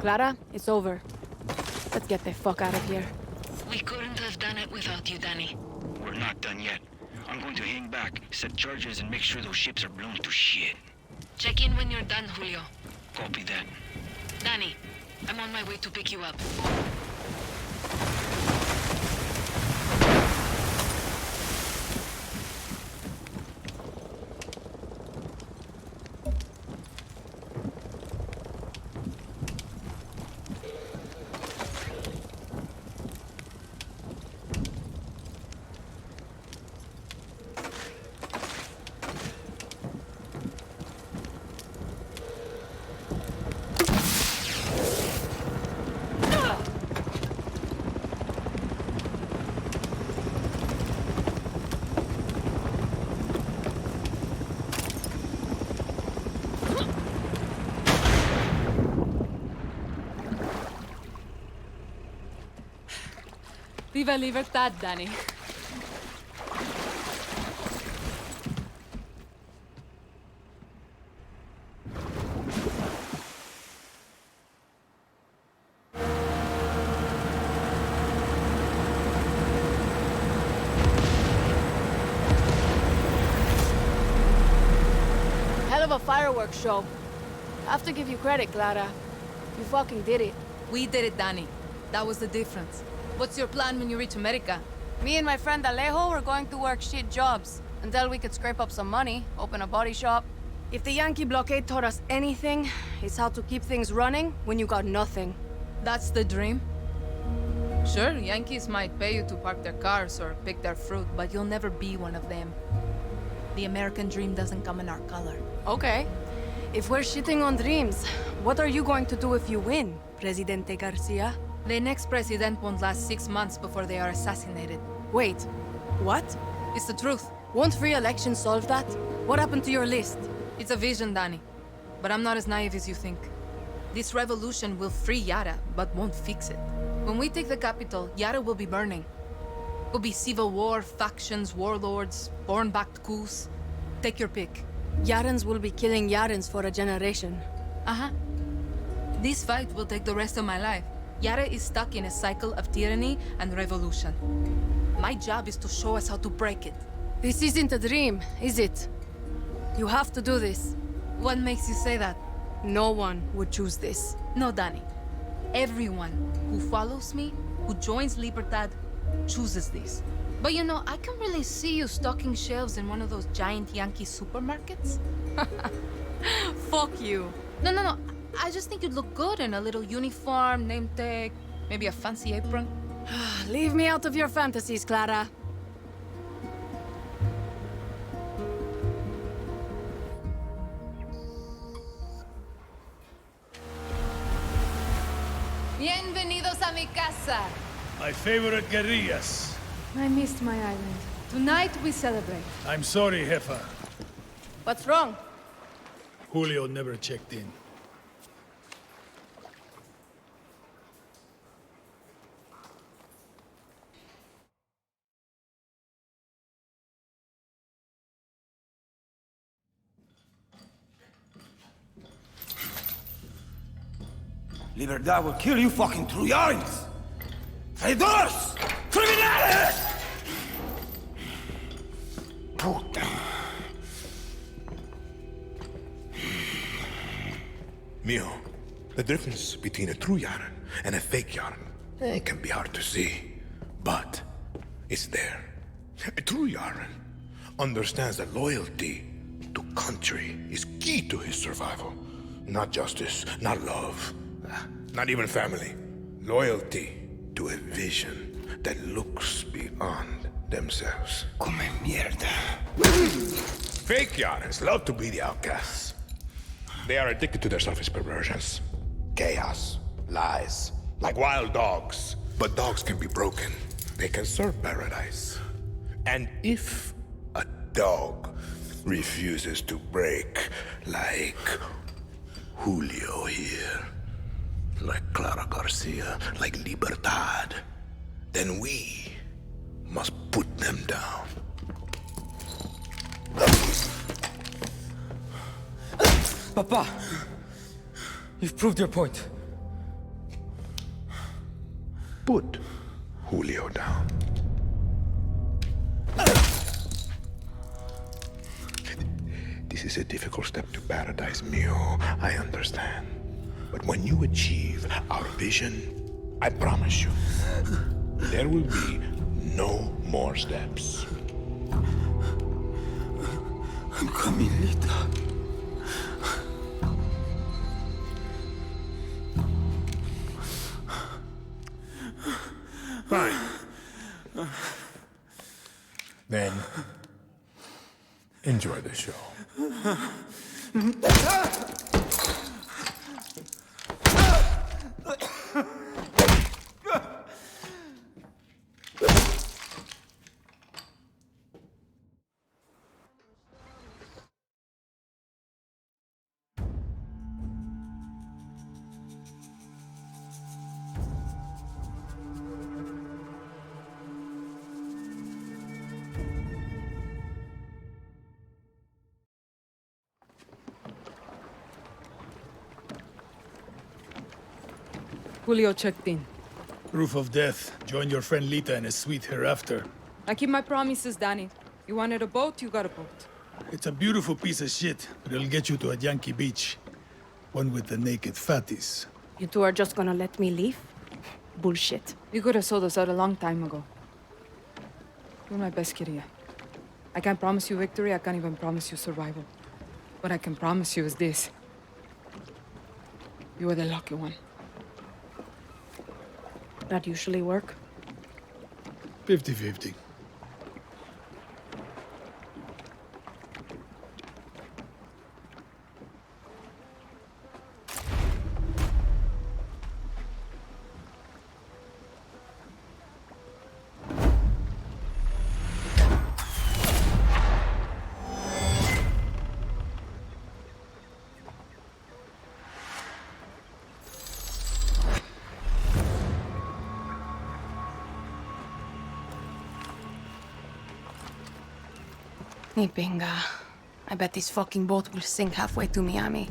Clara, it's over. Let's get the fuck out of here. We couldn't have done it without you, Danny. We're not done yet. I'm going to hang back, set charges, and make sure those ships are blown to shit. Check in when you're done, Julio. Copy that. Danny, I'm on my way to pick you up. Viva libertad, Danny. Hell of a fireworks show. I have to give you credit, Clara. You fucking did it. We did it, Danny. That was the difference. What's your plan when you reach America? Me and my friend Alejo were going to work shit jobs until we could scrape up some money, open a body shop. If the Yankee blockade taught us anything, it's how to keep things running when you got nothing. That's the dream? Sure, Yankees might pay you to park their cars or pick their fruit, but you'll never be one of them. The American dream doesn't come in our color. Okay. If we're shitting on dreams, what are you going to do if you win, Presidente Garcia? The next president won't last 6 months before they are assassinated. Wait, what? It's the truth. Won't free election solve that? What happened to your list? It's a vision, Danny. But I'm not as naive as you think. This revolution will free Yara, but won't fix it. When we take the capital, Yara will be burning. Will be civil war, factions, warlords, foreign-backed coups. Take your pick. Yarans will be killing Yarans for a generation. Uh-huh. This fight will take the rest of my life. Yara is stuck in a cycle of tyranny and revolution. My job is to show us how to break it. This isn't a dream, is it? You have to do this. What makes you say that? No one would choose this. No, Danny. Everyone who follows me, who joins Libertad, chooses this. But you know, I can really see you stocking shelves in one of those giant Yankee supermarkets. Fuck you. No. I just think you'd look good in a little uniform, name tag, maybe a fancy apron. Leave me out of your fantasies, Clara. Bienvenidos a mi casa. My favorite guerrillas. I missed my island. Tonight we celebrate. I'm sorry, Jefa. What's wrong? Julio never checked in. Libertad will kill you fucking Trujans! Traidores! Criminales! Puta. Mio, the difference between a true Yaran and a fake Yaran, it can be hard to see, but it's there. A true Yaran understands that loyalty to country is key to his survival. Not justice, not love, not even family. Loyalty to a vision that looks beyond themselves. Come mierda. Fake Yarans love to be the outcasts. They are addicted to their selfish perversions. Chaos, lies, like wild dogs. But dogs can be broken. They can serve paradise. And if a dog refuses to break, like Julio here, like Clara Garcia, like Libertad, then we must put them down. Papa, you've proved your point. put Julio down. This is a difficult step to paradise, Mio. I understand. But when you achieve our vision, I promise you, there will be no more steps. I'm coming, Lita. Fine. Then, enjoy the show. Julio checked in. Proof of death. Join your friend Lita in a suite hereafter. I keep my promises, Danny. You wanted a boat, you got a boat. It's a beautiful piece of shit, but it'll get you to a Yankee beach. One with the naked fatties. You two are just gonna let me leave? Bullshit. You could have sold us out a long time ago. You're my best, Kiria. I can't promise you victory, I can't even promise you survival. What I can promise you is this. You are the lucky one. That usually work? 50-50. Ni pinga. I bet this fucking boat will sink halfway to Miami.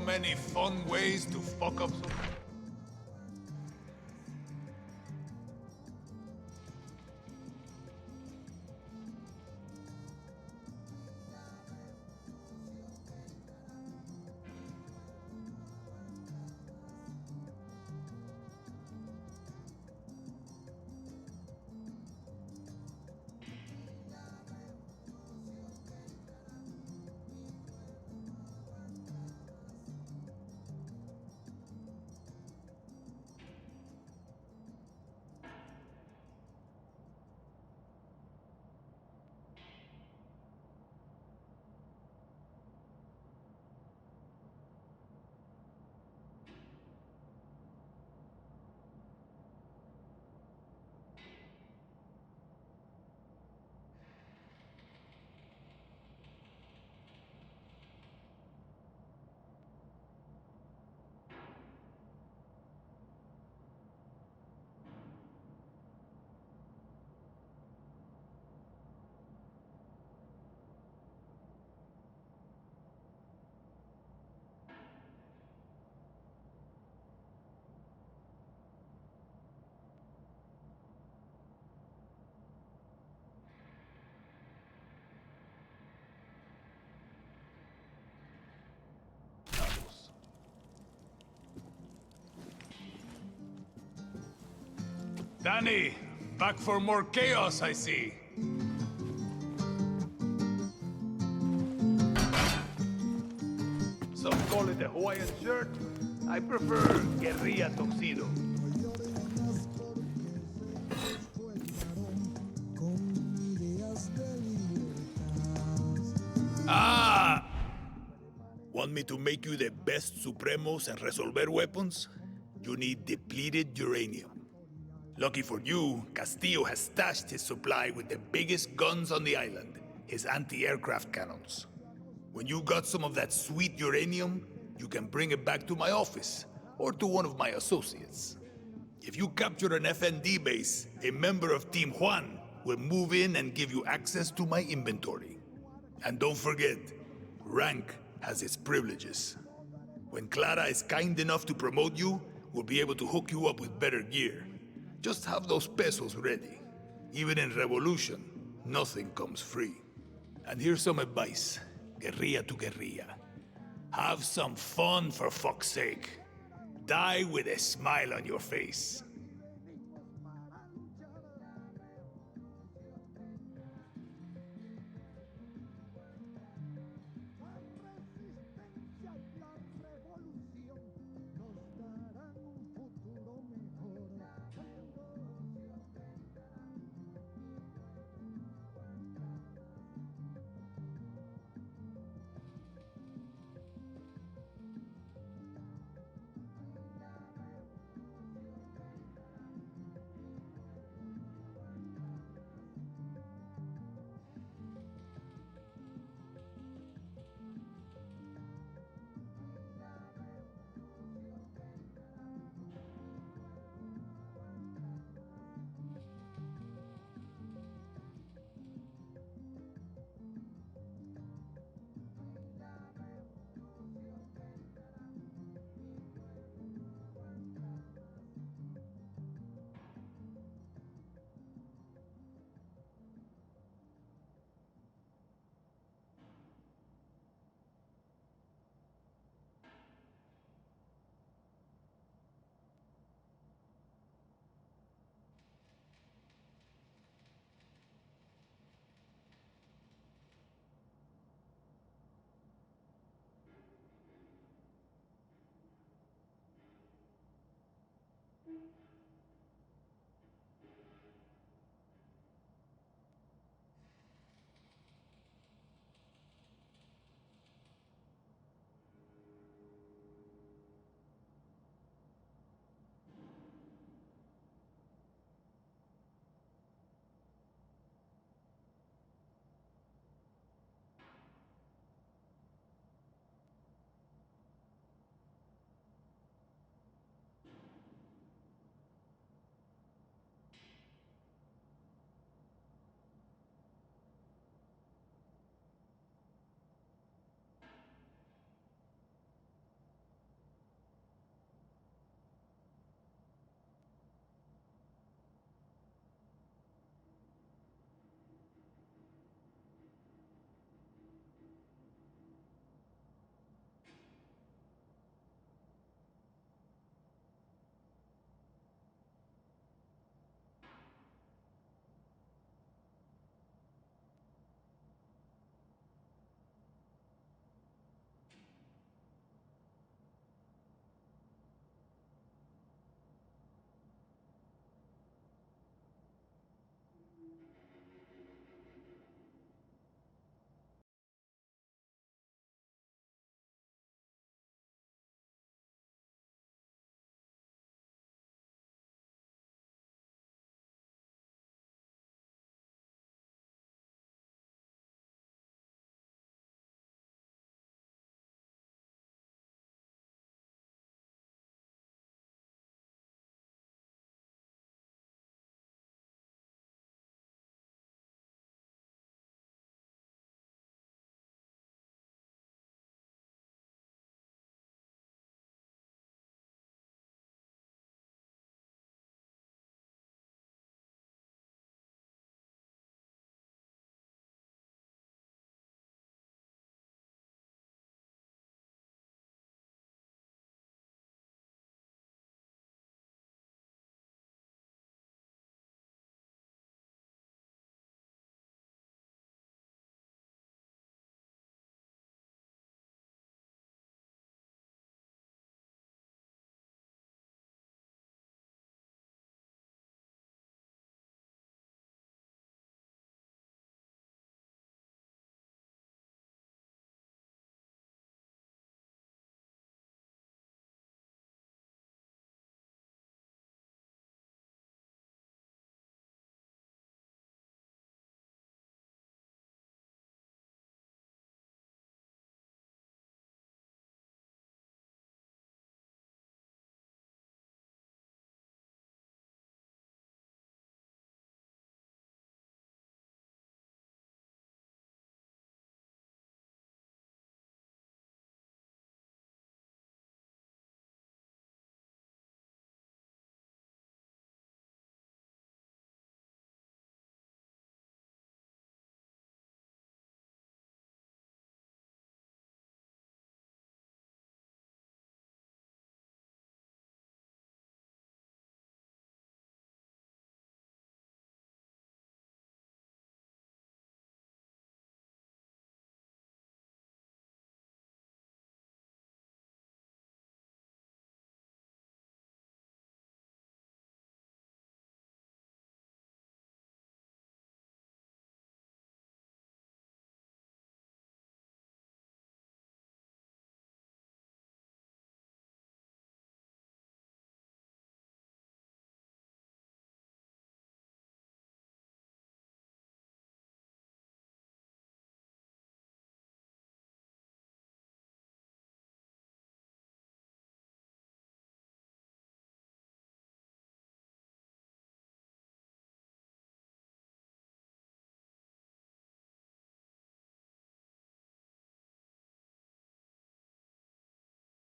many fun ways to fuck up. Danny, back for more chaos, I see. Some call it a Hawaiian shirt. I prefer guerrilla tuxedo. Ah! Want me to make you the best Supremos and Resolver weapons? You need depleted uranium. Lucky for you, Castillo has stashed his supply with the biggest guns on the island, his anti-aircraft cannons. When you got some of that sweet uranium, you can bring it back to my office, or to one of my associates. If you capture an FND base, a member of Team Juan will move in and give you access to my inventory. And don't forget, rank has its privileges. When Clara is kind enough to promote you, we'll be able to hook you up with better gear. Just have those pesos ready. Even in Revolution, nothing comes free. And here's some advice, guerrilla to guerrilla. Have some fun, for fuck's sake. Die with a smile on your face.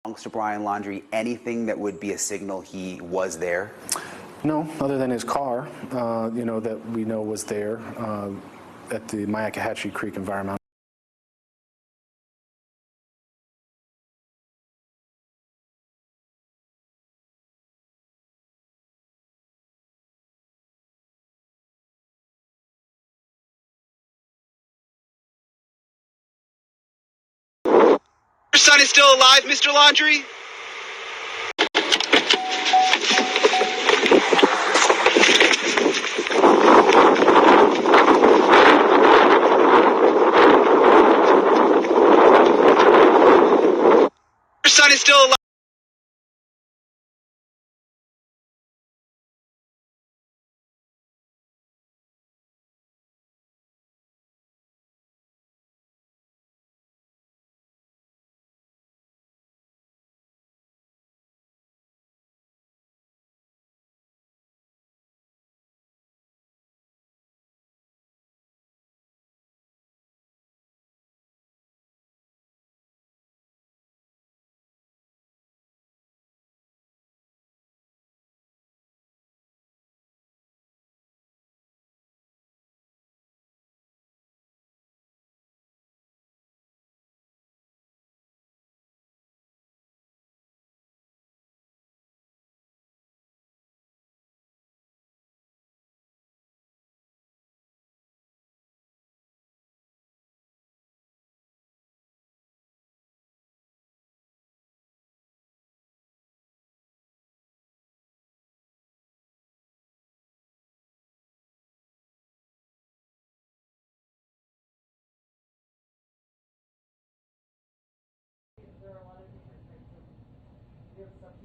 belongs to Brian Laundrie, anything that would be a signal he was there? No, other than his car, that we know was there at the Myakkahatchee Creek Environmental. Your son is still alive, Mr. Laundrie? Your son is still alive.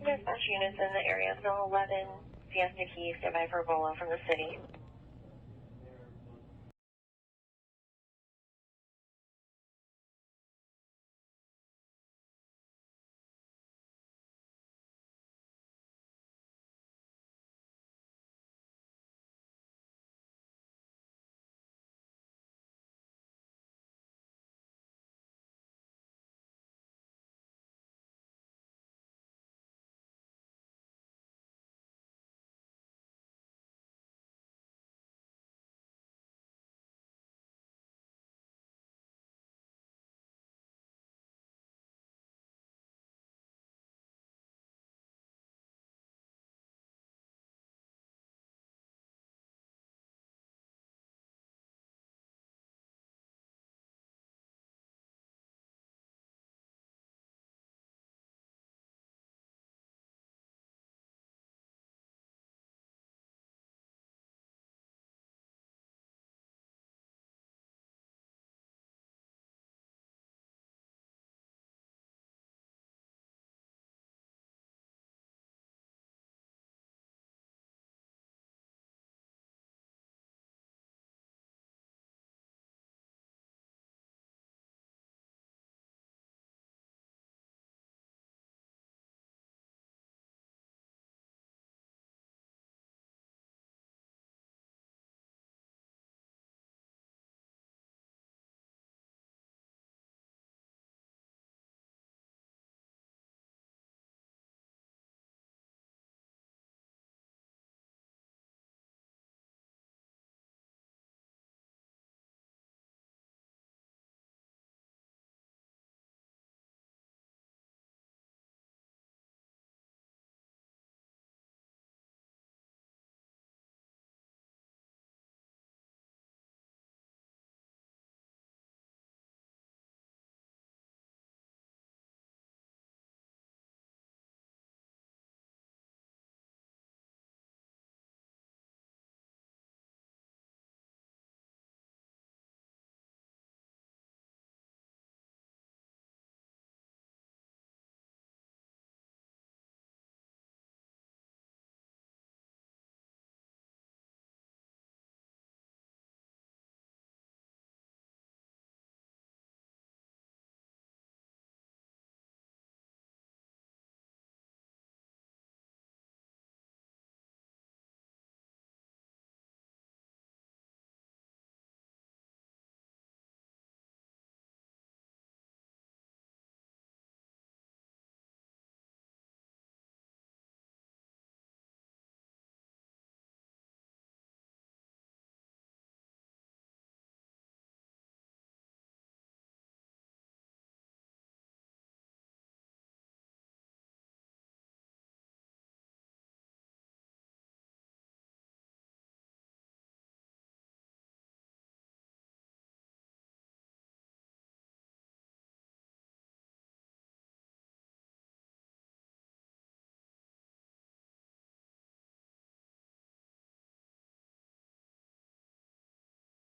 Dispatch units in the area of Zone 11, Fiesta Key, stand by for Ebola from the city.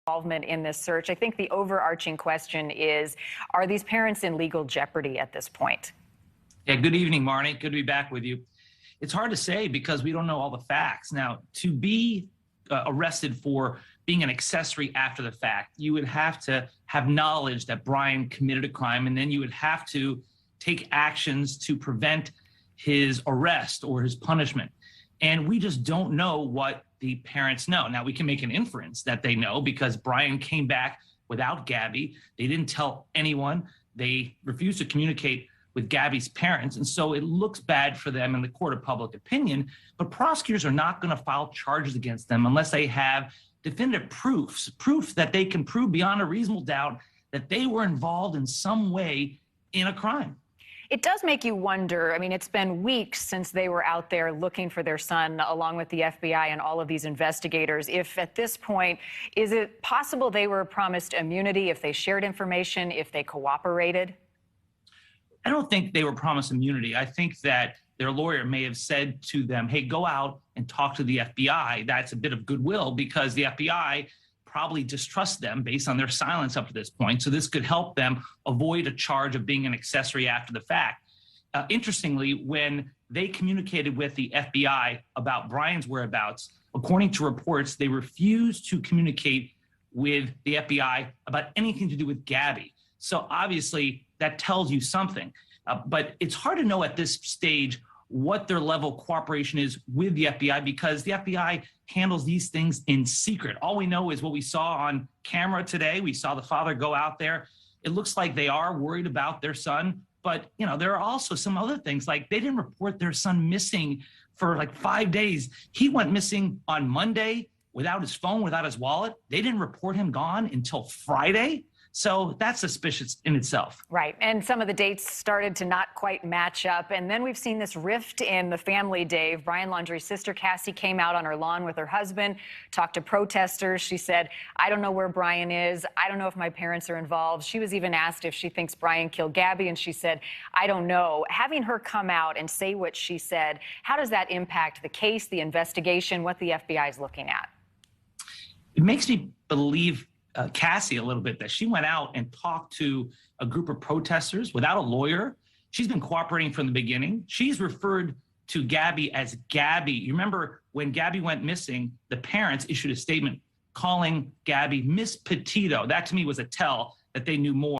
involvement in this search. I think the overarching question is, are these parents in legal jeopardy at this point? Yeah, good evening, Marnie. Good to be back with you. It's hard to say because we don't know all the facts. Now, to be arrested for being an accessory after the fact, you would have to have knowledge that Brian committed a crime, and then you would have to take actions to prevent his arrest or his punishment. And we just don't know what the parents know. Now, we can make an inference that they know because Brian came back without Gabby. They didn't tell anyone. They refused to communicate with Gabby's parents. And so it looks bad for them in the court of public opinion. But prosecutors are not going to file charges against them unless they have definitive proof that they can prove beyond a reasonable doubt that they were involved in some way in a crime. It does make you wonder. I mean, it's been weeks since they were out there looking for their son, along with the FBI and all of these investigators. If at this point, is it possible they were promised immunity if they shared information, if they cooperated? I don't think they were promised immunity. I think that their lawyer may have said to them, hey, go out and talk to the FBI. That's a bit of goodwill because the FBI probably distrusts them based on their silence up to this point. So this could help them avoid a charge of being an accessory after the fact. Interestingly, when they communicated with the FBI about Brian's whereabouts, according to reports, they refused to communicate with the FBI about anything to do with Gabby. So obviously that tells you something. But it's hard to know at this stage what their level of cooperation is with the FBI because the FBI handles these things in secret. All we know is what we saw on camera today. We saw the father go out there. It looks like they are worried about their son, but you know, there are also some other things, like they didn't report their son missing for like 5 days. He went missing on Monday without his phone, without his wallet. They didn't report him gone until Friday. So that's suspicious in itself. Right. And some of the dates started to not quite match up. And then we've seen this rift in the family, Dave. Brian Laundrie's sister, Cassie, came out on her lawn with her husband, talked to protesters. She said, I don't know where Brian is. I don't know if my parents are involved. She was even asked if she thinks Brian killed Gabby, and she said, I don't know. Having her come out and say what she said, how does that impact the case, the investigation, what the FBI is looking at? It makes me believe Cassie a little bit that she went out and talked to a group of protesters without a lawyer. She's been cooperating from the beginning. She's referred to Gabby as Gabby. You remember when Gabby went missing, the parents issued a statement calling Gabby Miss Petito. That to me was a tell that they knew more.